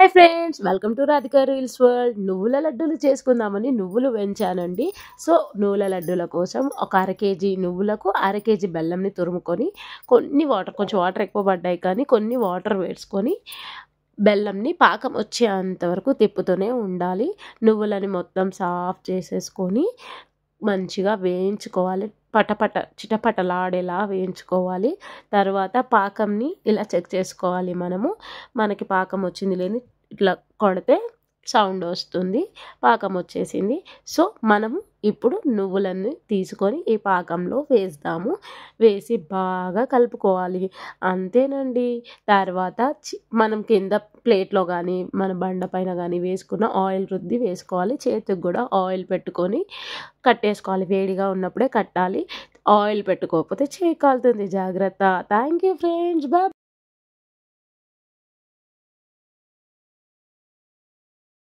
Hi friends, welcome to Radhika reels world. నువ్వుల లడ్డూలు చేసుకుందామని నువ్వులు వేయించానండి. సో నువ్వుల లడ్డూల కోసం ఒక అర కేజీ నువ్వులకు అర కేజీ బెల్లంని తురుముకొని కొంచెం వాటర్ ఎక్కువ పడ్డాయి కానీ కొన్ని వాటర్ వేసుకొని బెల్లంని పాకం వచ్చేంత వరకు తిప్పుతూనే ఉండాలి. నువ్వులని మొత్తం సాఫ్ చేసేసుకొని మంచిగా వేయించుకోవాలి. పటపట చిటపటలాడేలా వేయించుకోవాలి. తర్వాత పాకంని ఇలా చెక్ చేసుకోవాలి. మనకి పాకం వచ్చింది లేని ఇట్లా కొడితే సౌండ్ వస్తుంది. పాకం వచ్చేసింది. సో మనము ఇప్పుడు నువ్వులన్నీ తీసుకొని ఈ పాకంలో వేస్తాము. వేసి బాగా కలుపుకోవాలి. అంతేనండి. తర్వాత మనం కింద ప్లేట్లో కానీ మన బండ పైన కానీ వేసుకున్న ఆయిల్ రుద్ది వేసుకోవాలి. చేతికి కూడా ఆయిల్ పెట్టుకొని కట్టేసుకోవాలి. వేడిగా ఉన్నప్పుడే కట్టాలి. ఆయిల్ పెట్టుకోకపోతే చేయి కాలుతుంది. జాగ్రత్త. Thank you friends. బాయ్.